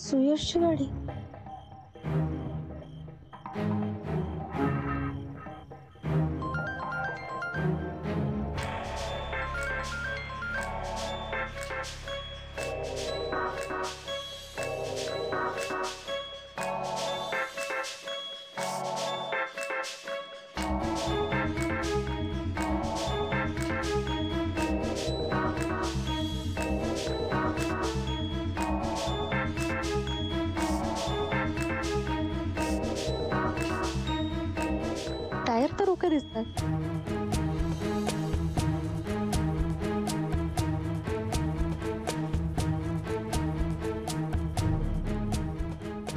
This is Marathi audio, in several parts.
सुयशची गाडी. टायर तर ओके दिसतात.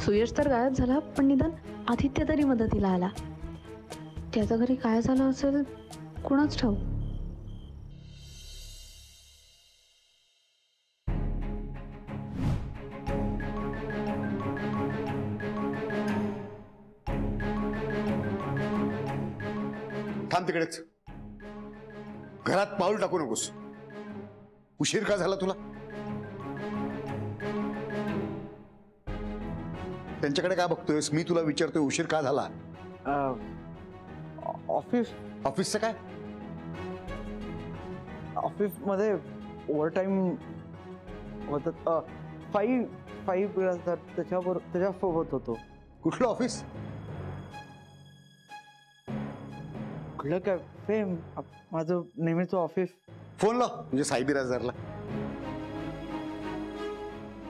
सुयश तर गायब झाला, पण निदान आदित्य तरी मदतीला आला. त्याच्या घरी काय झालं असेल कुणाच ठाऊक. थांब तिकडेच. घरात पाऊल टाकू नकोस. उशीर का झाला तुला? त्यांच्याकडे काय बघतोयस? मी तुला विचारतोय उशीर का झाला? ऑफिसचं काय? ऑफिस मध्ये ओव्हरटाईम होतं. फाईव्ह त्याच्यासोबत होतो. कुठलं ऑफिस? कुठलं कॅफे? माझं नेहमीचं ऑफिस. फोन लाव म्हणजे साहेबी राजदारला.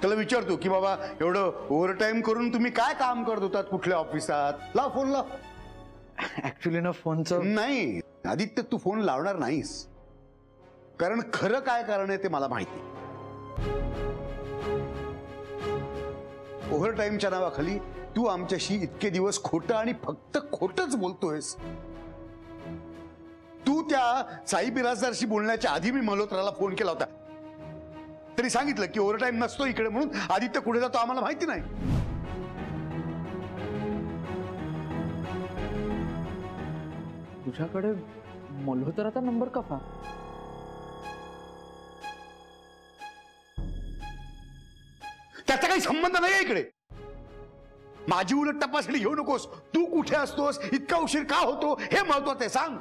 त्याला विचारतो की बाबा एवढं ओव्हरटाईम करून तुम्ही काय काम करत होतात कुठल्या ऑफिसात? लाव फोन लाव. ऍक्च्युली ना फोनचं नाही आदित्य, तू फोन लावणार नाहीस, कारण खरं काय कारण आहे ते मला माहिती. ओव्हरटाईमच्या नावाखाली तू आमच्याशी इतके दिवस खोटं आणि फक्त खोटंच बोलतोयस. तू त्या साई बिराजदारशी बोलण्याच्या आधी मी मल्होत्राला फोन केला होता, तरी सांगितलं की ओव्हरटाईम नसतो इकडे म्हणून. आदित्य कुठे जातो आम्हाला माहिती नाही. तुझ्याकडे मल्होत्राचा नंबर कसा? त्याचा काही संबंध नाही इकडे. माझी उलट तपासणी घेऊ नकोस. तू कुठे असतोस, इतका उशीर का होतो हे महत्वाचं आहे. सांग.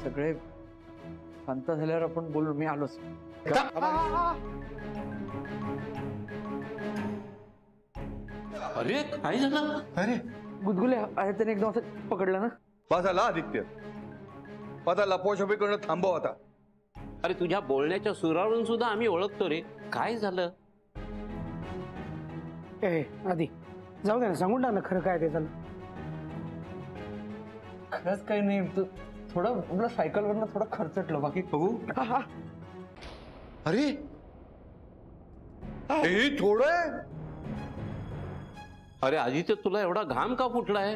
सगळे शांत झाल्यावर आपण बोलू. मी आलोच. अरे काय झालं? अरे गुदगुले आहे, त्याने एकदम असं पकडलं ना. माझा आदित्य माझा लपवाछपवी करणं थांबव आता. अरे तुझ्या बोलण्याच्या सुरावरून सुद्धा आम्ही ओळखतो रे. काय झालं? ए आधी जाऊ दे ना, सांगून टाक ना खरं काय ते झालं. खरंच काही नाही. थोडं आपलं सायकलवरनं थोडं खर्चटलं. बाकी बघू. अरे हे थोडं. अरे आदित्य तुला एवढा घाम का फुटलाय?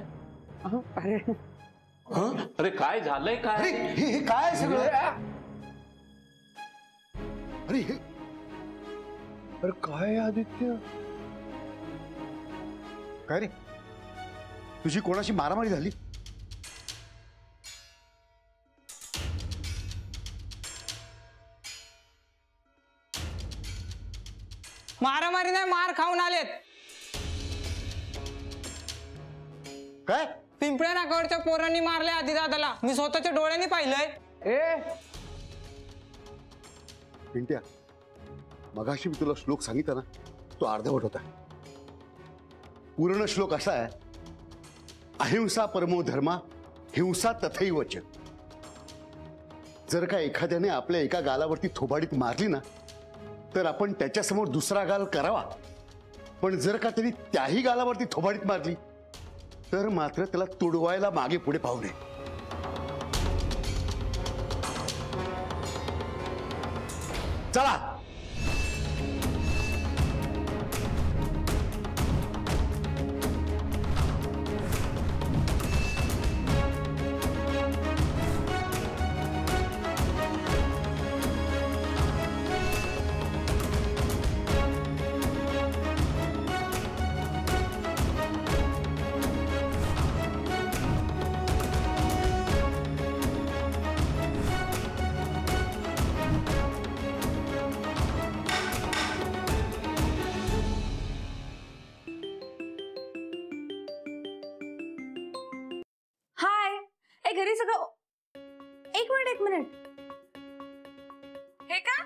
अरे अरे काय झालंय अरे काय? हे काय सगळं? अरे हे अरे काय आदित्य? काय रे, तुझी कोणाशी मारामारी झाली? मारामारी नाही, मार खाऊन आलेत. काय? पिंपळ्या नाकावरच्या पोरांनी मारले आधी दादाला. मी स्वतःच्या डोळ्यांनी पाहिलंय. पिंट्या, मगाशी मी तुला श्लोक सांगितला ना, तो अर्धवट होता. पूर्ण श्लोक असा आहे, अहिंसा परमो धर्मा हिंसा तथैव च. जर का एखाद्याने आपल्या एका गालावरती थोबाडीत मारली ना, तर आपण त्याच्यासमोर दुसरा गाल करावा. पण जर का त्यांनी त्याही गालावरती थोबाडीत मारली तर मात्र त्याला तुडवायला मागे पुढे पाहू नये. चला. सगळं. एक मिनिट. हे का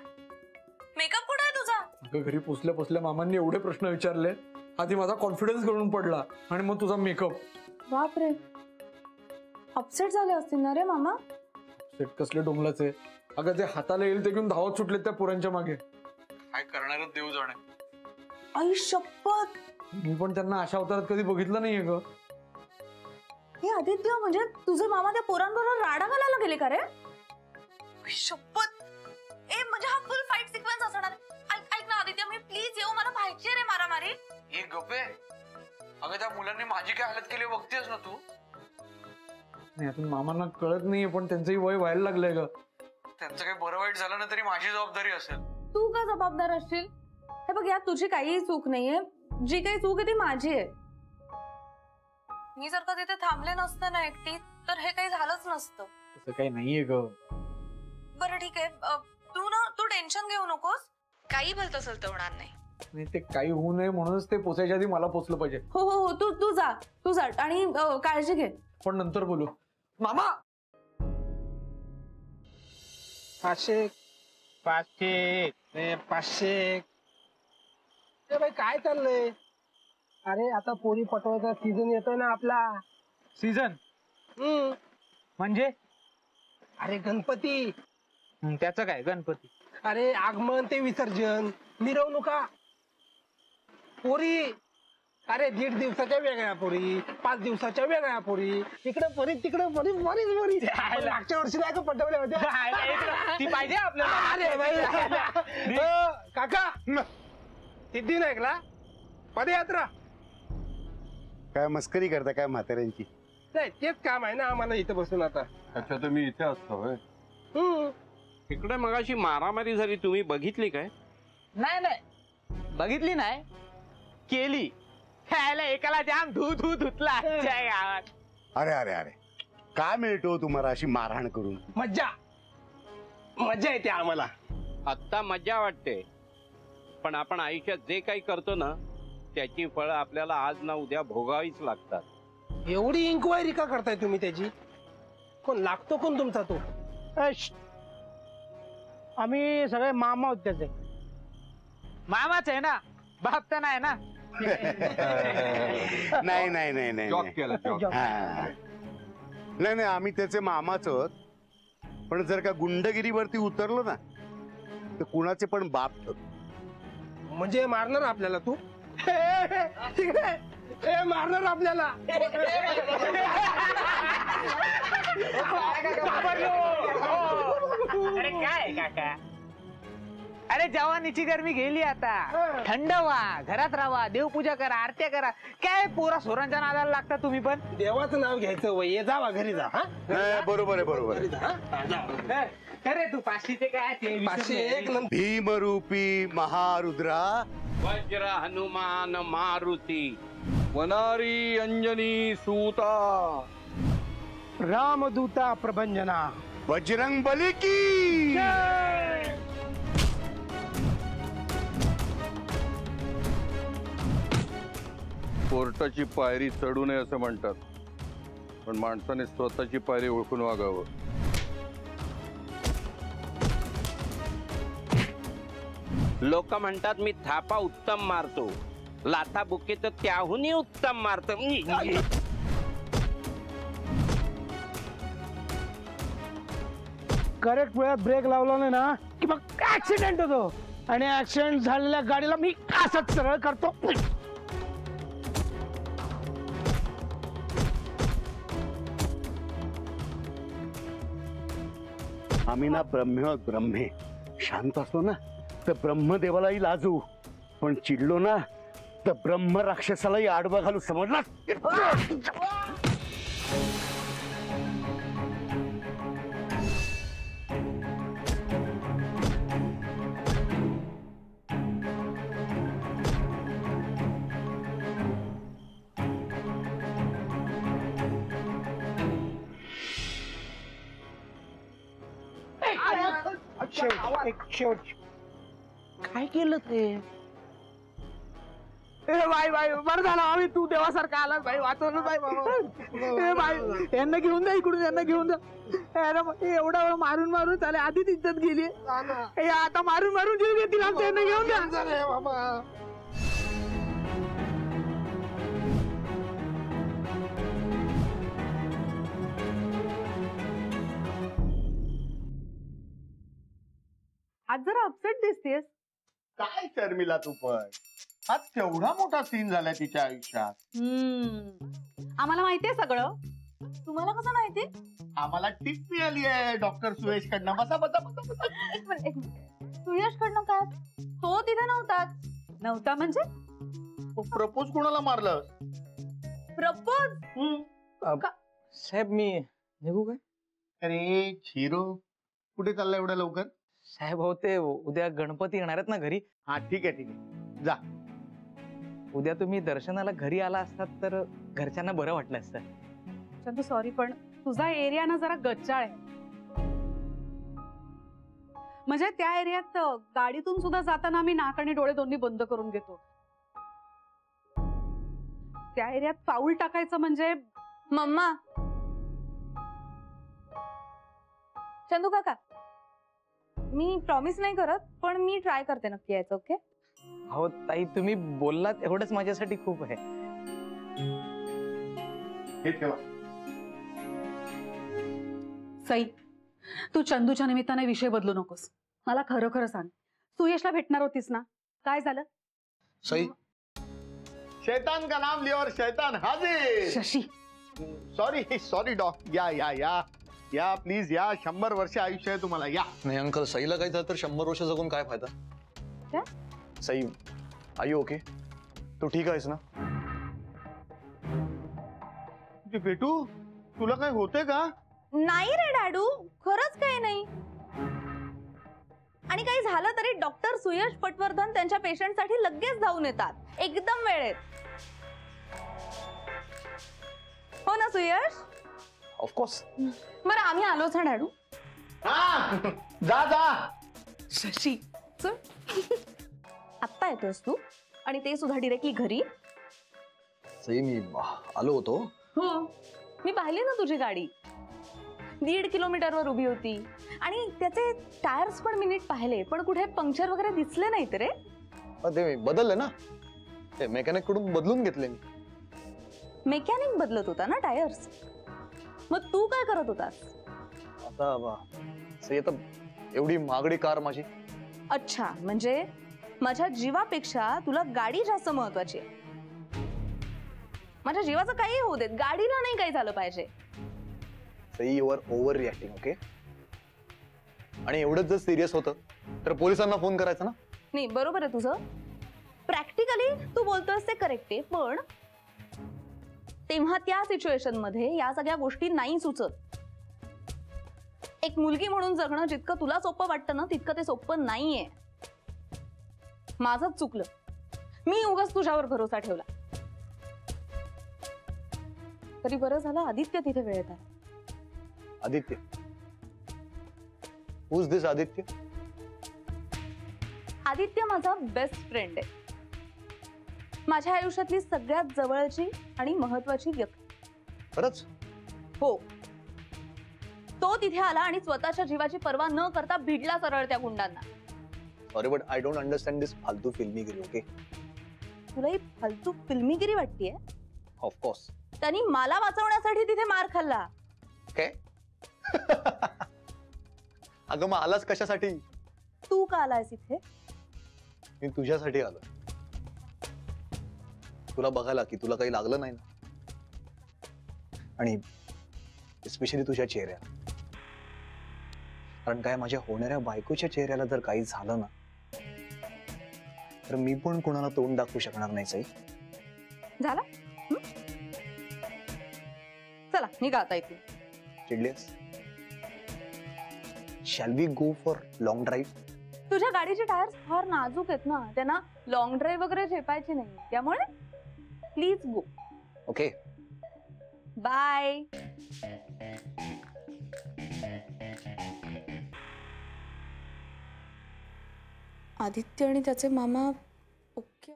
मेकअप कुठे आहे तुझा? अगं घरी पोचल्या मामांनी एवढे प्रश्न विचारले, आधी माझा कॉन्फिडन्स गळून पडला आणि मग तुझा मेकअप. बापरे, अपसेट झाले असतील ना रे मामा? सेट कसले डोंगलाचे. अगं जे हाताला येईल ते घेऊन धावत सुटले त्या पोरांच्या मागे. काय करणार देव जाणे. आई शपथ, मी पण त्यांना अशा अवतारात कधी बघितलं नाहीये ग. हे आदित्य, म्हणजे तुझे मामा त्या पोरांबरोबर राडा घालायला गेले का रे? शपथ. म्हणजे हा फुल फाईट सिक्वेन्स असणार. ऐक ना आदित्य, मी प्लीज येऊ, मला पाहिजे रे मारामारी. हे गप्पे. अगं त्या मुलांनी माझी काय हालत केली बघतेस ना तू. नाही अजून मामांना कळत नाहीये, पण त्यांचंही वय व्हायला लागलंय ग. त्यांचं काही बरं वाईट झालं ना तरी माझी जबाबदारी असेल. तू का जबाबदार असशील? हे बघ यार, तुझी काहीही चूक नाहीये. जी काही चूक आहे ती माझी आहे. मी जर का तिथे थांबले नसते ना एकटी, तर हे काही झालंच नसतं. तसं काही नाहीये ग. बरं ठीक आहे, तू टेन्शन घेऊ नकोस. काही भलतं सलतं होणार नाही. नाही ते काही होऊ नये म्हणूनच ते पोचायच्या आधी मला पोचलं पाहिजे. हो, तू जा आणि काळजी घे. पण नंतर बोलू. मामा 500 ए भाई काय चाललंय? अरे आता पोरी पटवायचा सीझन येतोय ना आपला. सीझन म्हणजे? अरे गणपती. त्याचं काय गणपती? अरे आगमन ते विसर्जन, मिरवणुका, पोरी. अरे 1.5 दिवसाच्या वेगळ्या पोरी, 5 दिवसाच्या वेगळ्या पोरी, इकडे पोरी तिकडे पोरी, पोरी. मागच्या वर्षी नाही का पटवल्या होत्या? ती पाहिजे आपल्याला. अरे भाई काका, सिद्धी नाही ऐकला? पदयात्रा. काय मस्करी करता काय म्हाताऱ्यांची? नाही तेच काम आहे ना आम्हाला इथं बसून आता. अच्छा तर मी इथे असतो. इकडे मगाशी मारामारी झाली, तुम्ही बघितली काय? नाही बघितली नाही, केली. खायला एकाला जाम धुतला गावात. अरे अरे अरे, काय मिळतो तुम्हाला अशी मारहाण करून? मज्जा येते आम्हाला. आत्ता मजा वाटते, पण आपण आयुष्यात जे काही करतो ना त्याची फळं आपल्याला आज ना उद्या भोगावीच लागतात. एवढी इन्क्वायरी का करताय तुम्ही त्याची? कोण लागतो कोण तुमचा तो? आम्ही सगळे मामा होत त्याचे. मामाच आहे ना, बाप तर नाही ना. नाही जॉक केला जॉक. हा. नाही आम्ही त्याचे मामाच आहोत, पण जर का गुंडगिरीवरती उतरलो ना तर कुणाचे पण बाप ठरतो. म्हणजे मारणार आपल्याला तू? मारणार आपल्याला. अरे काय काका, अरे जवानीची गरमी गेली आता. थंड व्हा, घरात राहा, देवपूजा करा, आरत्या करा. काय पोरा सोरांच्या नादाला लागता तुम्ही पण? देवाचं नाव घ्यायचं वय. जावा घरी जा. बरोबर आहे. अरे तू 500 काय? 501 नंतर. भीमरूपी महारुद्रा वज्र हनुमान मारुती वनारी अंजनी सूता रामदूता प्रभंजना. बजरंग बली की. कोर्टाची पायरी चढू नये असं म्हणतात, पण माणसाने स्वतःची पायरी ओळखून वागावं. लोक म्हणतात मी थापा उत्तम मारतो, लाथा बुके तर त्याहूनही उत्तम मारतो. करेक्ट वेळात ब्रेक लावला नाही ना की मग ऍक्सिडेंट होतो, आणि ऍक्सिडेंट झालेल्या गाडीला मी असंच सरळ करतो. आम्ही ना ब्रह्मे शांत असतो ना तर ब्रह्मदेवालाही लाजू, पण चिडलो ना तर ब्रह्म राक्षसालाही आडवा घालू, समजला? शेवट. काय केलं ते? ए बाई बाई बरं झालं आम्ही तू देवासारखा आलास बाई वाचवलं बाई ए बाई यांना घेऊन जा इकडून यांना घेऊन जा एवढा वेळ मारून मारून चाले आधीच इज्जत गेली आता मारून मारून जीव घेतील आमच्या यांना घेऊन जा बाबा आज जरा अपसेट दिसतेस. काय शर्मिला तू पण आज केवढा मोठा सीन झालाय तिच्या आयुष्यात. आम्हाला माहितीये सगळं. तुम्हाला कसं माहिती? आम्हाला टिप मिळाली आहे डॉक्टर सुयश कडनं. बसा बसा बसा बसा. एक मिनिट सुयश कडनं काय? तो तिथे नव्हता म्हणजे प्रपोज कोणाला मारलं? प्रपोज? साहेब मी निघू काय? अरे शिरो कुठे चालला एवढ्या लवकर? साहेब हो ते उद्या गणपती येणार आहेत ना घरी. हा ठीक आहे ठीक आहे जा. उद्या तुम्ही दर्शनाला घरी आला असतात तर घरच्यांना बरं वाटलं असतं. चंदू सॉरी पण तुझा एरिया ना जरा गच्चाळ आहे. म्हणजे त्या एरियात गाडीतून सुद्धा जाताना आम्ही नाक आणि डोळे दोन्ही बंद करून घेतो. त्या एरियात पाऊल टाकायचं म्हणजे मम्मा. चंदू काका मी प्रॉमिस नाही करत पण मी ट्राय करते नक्की यायचं. ओके? हो ताई तुम्ही बोललात एवढंच माझ्यासाठी खूप आहे. हे ठेवा. सई तू चंदूच्या निमित्ताने विषय बदलू नकोस. मला खरं खरं सांग सुयशला भेटणार होतीस ना काय झालं? सही शैतान का नाम लिया और शैतान हाजिर. शशी सॉरी सॉरी डॉक या या या या प्लीज या. 100 वर्ष आयुष्य आहे तुम्हाला या. नाही अंकल सईला काही झालं तर 100 वर्ष जगून काय फायदा. काय? Sai are you okay? तू ठीक आहेस ना? बेटू तुला काय होतंय का? नाही रे डॅडू खरंच काही नाही. आणि काही झालं तरी डॉक्टर सुयश पटवर्धन त्यांच्या पेशंटसाठी लगेच धावून येतात एकदम वेळेत. हो ना सुयश? ऑफकोर्स. बरं आम्ही आलोच ना डॅडू. जा जा. शशी चल. आत्ता येतोस तू आणि ते सुद्धा डिरेक्टली घरी? सई मी आलो होतो. हो मी पाहिली ना तुझी गाडी 1.5 किलोमीटरवर उभी होती आणि त्याचे टायर्स पण मी नीट पाहिले पण कुठे पंक्चर वगैरे दिसले नाहीत रे. ते बदलले ना ते मेकॅनिक कडून बदलून घेतले मी. मेकॅनिक बदलत होता ना टायर्स? मग तू काय करत होतास? आता सई आता एवढी महागडी कार माझी. अच्छा म्हणजे माझ्या जीवापेक्षा तुला गाडी जास्त महत्वाची आहे. माझ्या जीवाचं काही होऊ देत गाडीला नाही काही झालं पाहिजे. Sai you are overreacting okay. आणि एवढंच जर सिरियस होतं तर पोलिसांना फोन करायचा ना. नाही बरोबर आहे तुझं. प्रॅक्टिकली तू बोलतोयस ते करेक्ट आहे पण तेव्हा त्या सिच्युएशन मध्ये या सगळ्या गोष्टी नाही सुचत. एक मुलगी म्हणून जगणं जितकं तुला सोपं वाटतं ना तितकं ते सोपं नाहीये. माझंच चुकलं. मी उगाच तुझ्यावर भरोसा ठेवला. तरी बरं झालं आदित्य तिथे वेळेत आला. आदित्य? Who's this Aditya? आदित्य माझा बेस्ट फ्रेंड आहे. माझ्या आयुष्यातली सगळ्यात जवळची आणि महत्वाची व्यक्ती. खरंच? हो. तो तिथे आला आणि स्वतःच्या जीवाची पर्वा न करता भिडला सरळ त्या गुंडांना. Sorry but I don't understand this फालतू फिल्मीगिरी ओके. तुला ही फालतू फिल्मीगिरी वाटतेय? ऑफकोर्स. त्यांनी मला वाचवण्यासाठी तिथे मार खाल्ला. काय? अगं मग आलास कशासाठी? तू का आलायस इथे? मी तुझ्यासाठी आलो. तुला बघायला की तुला काही लागलं नाही ना. आणि स्पेशली तुझ्या चेहऱ्याला. कारण काय माझ्या होणाऱ्या बायकोच्या चेहऱ्याला जर काही झालं ना तर मी पण कोणाला तोंड दाखवू शकणार नाही सई. झाला? चला निघा आता इथे. चिडलीस? Shall we go for long drive? तुझ्या गाडीचे टायर्स फार नाजूक आहेत ना त्यांना लॉंग ड्राईव्ह वगैरे झेपायची नाही त्यामुळे please go. Okay bye. Aditya आणि त्याचे मामा ओके.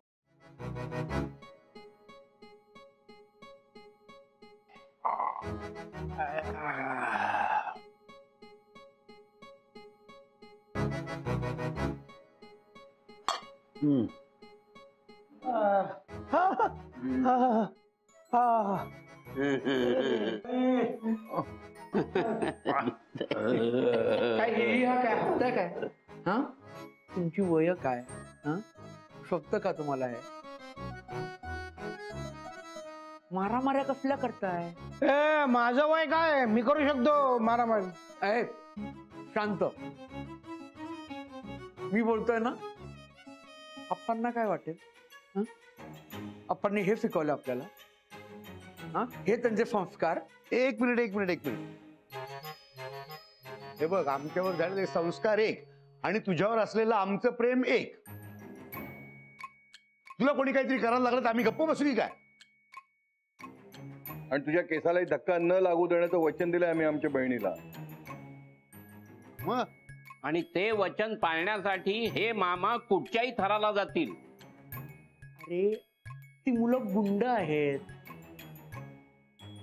काय हे हा काय हप्ता काय हा तुमची वय काय हा शोभत का तुम्हाला हे मारामाऱ्या कसल्या करताय? ए माझं वय काय, मी करू शकतो मारामारी. शांत, मी बोलतोय ना. अप्पांना काय वाटेल? अप्पांनी हे शिकवलं आपल्याला, हा हे त्यांचे संस्कार. एक मिनिट. हे बघ, आमच्यावर झालेले संस्कार एक आणि तुझ्यावर असलेलं आमचं प्रेम एक. तुला कोणी काहीतरी करायला लागलं तर आम्ही गप्प बसू की काय? आणि तुझ्या केसालाही धक्का न लागू देण्याचं वचन दिलंय आम्ही आमच्या बहिणीला. मग आणि ते वचन पाळण्यासाठी हे मामा कुठच्याही थराला जातील. अरे ती मुलं गुंड आहेत.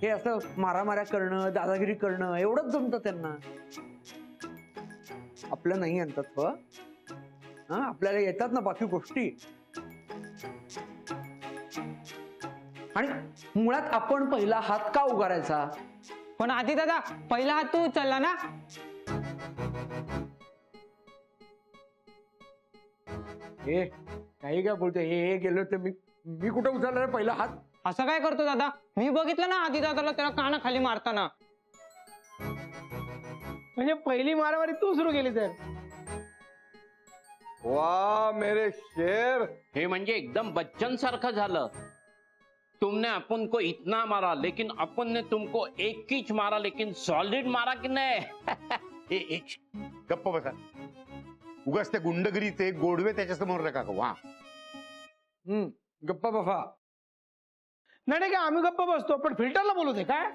हे असं मारामाऱ्या करणं, दादागिरी करणं एवढंच जमतं त्यांना. आपलं नाही आणतात व आपल्याला येतात ना बाकी गोष्टी. आणि मुळात आपण पहिला हात का उगारायचा? पण आधी दादा पहिला हात तू उचलला ना. हे काही काय बोलतोय? हे गेलो तर मी कुठं उचलला पहिला हात? असं काय करतो दादा? मी बघितलं ना आधी दादाला त्याला कानाखाली मारताना. म्हणजे पहिली मारामारी तू सुरू केली तर? वाह मेरे शेर. हे म्हणजे एकदम बच्चन सारखं झालं. तुमने अपन को इतना मारा लेकिन अपन ने तुमको एक कीच मारा लेकिन सॉलिड मारा की नाही? एक गप्प बसा. उगाच त्या गुंडगिरीचे गोडवे त्याच्या समोर नका का? वा गप्पा बफा. नाही का आम्ही गप्पा बसतो, पण फिल्टरला बोलू दे काय?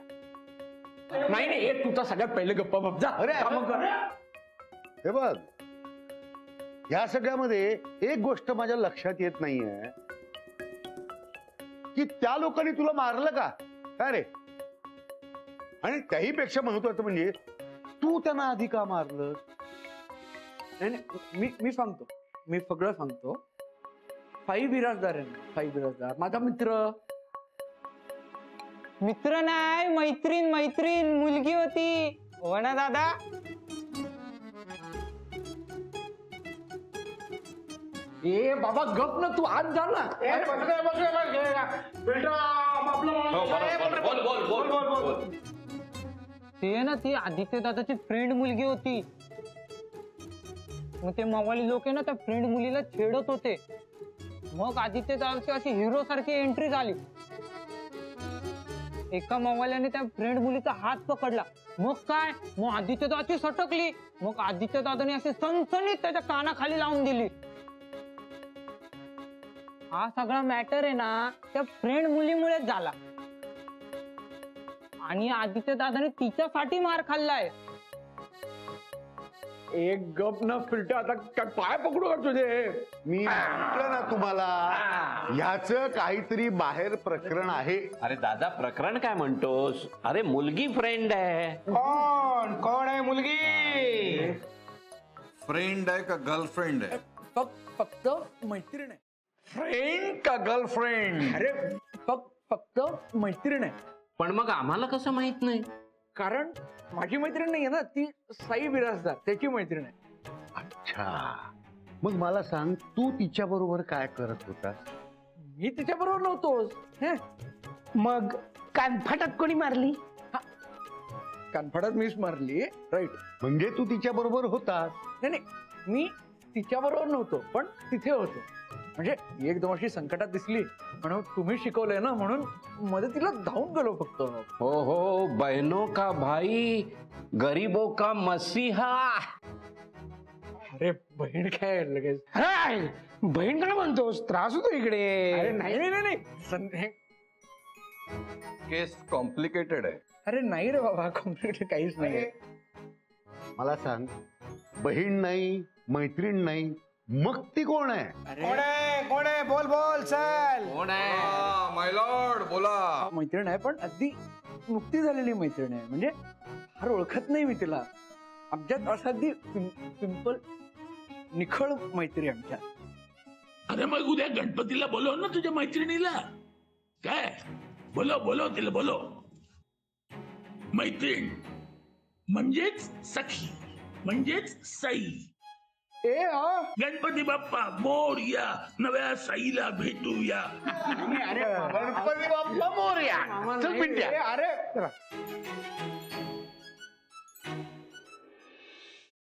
नाही हे तुझा सगळ्यात पहिले गप्पा बफ जा. अरे कामं कर. हे बघ, या सगळ्यामध्ये एक गोष्ट माझ्या लक्षात येत नाहीये की त्या लोकांनी तुला मारलं का? काय रे? आणि त्याही पेक्षा महत्वाचं म्हणजे तू त्यांना आधी का मारलं? नाही मी सांगतो, मी सगळं सांगतो. 5 बिराजदार आहे ना, 5 बिराजदार माझा मित्र. मित्र नाही, मैत्रीण मुलगी होती हो ना दादा. ए बाबा गप ना, तू आज जा ना. ते ना ती आदित्य दादाची फ्रेंड मुलगी होती. मग ते मवाली लोक आहे ना त्या फ्रेंड मुलीला छेडत होते. मग आदित्य दादाची अशी हिरो सारखी एंट्री झाली. एका मवाल्याने त्या फ्रेंड मुलीचा हात पकडला. मग काय, मग आदित्य दादाची सटकली. मग आदित्य दादाने अशी सणसणीत त्याच्या कानाखाली लावून दिली. हा सगळा मॅटर आहे ना त्या फ्रेंड मुलीमुळेच झाला. आणि आदित्य दादाने तिच्यासाठी मार खाल्लाय. एक गप न फिल्टर. आता काय पाय पकडू का तुझे? मी म्हटलं ना तुम्हाला, ह्याचं काहीतरी बाहेर प्रकरण आहे. अरे दादा, प्रकरण काय म्हणतोस? अरे मुलगी फ्रेंड आहे. कोण आहे मुलगी? फ्रेंड आहे का गर्लफ्रेंड आहे? फक्त मैत्रीण आहे. फ्रेंड का गर्लफ्रेंड? अरे फक्त मैत्रीण आहे. पण मग आम्हाला कसं माहित नाही? कारण माझी मैत्रीण नाही आहे ना, ती साई बिराजदार त्याची मैत्रीण आहे. अच्छा, मग मला सांग, तू तिच्या बरोबर काय करत होता? मी तिच्या बरोबर नव्हतोच. मग कानफाटात कोणी मारली? कानफाटात मीच मारली. राईट. म्हणजे तू तिच्या बरोबर होतास? नाही, मी तिच्या बरोबर नव्हतो, पण तिथे होतो. म्हणजे एकदम अशी संकटात दिसली म्हणून तुम्ही शिकवलंय ना, म्हणून मदतीला धावून गेलो फक्त. हो, बहनों का भाई, गरीबों का मसीहा. अरे बहीण काय लगेच? बहीण काय म्हणतोस? त्रास होतो इकडे. अरे नाही. केस कॉम्प्लिकेटेड आहे. अरे नाही रे बाबा, कॉम्प्लिकेटेड काहीच नाही. मला सांग, बहीण नाही, मैत्रीण नाही, मग ती कोण आहे? कोण आहे? बोल चल. कोण आहे? माय लॉर्ड बोला. मैत्रीण आहे, पण अगदी नुकती झालेली मैत्रीण आहे, म्हणजे फार ओळखत नाही मी तिला. आमच्यात असाधी सिंपल निखळ मैत्री आमच्यात. अरे मग उद्या गणपतीला बोलव ना तुझ्या मैत्रिणीला. काय बोलव तिला बोलव. मैत्रीण म्हणजेच सखी म्हणजेच साई. गणपती बाप्पा मोरया, नव्या साईला भेटूया. गणपती बाप्पा मोरया. चल पिंट्या. अरे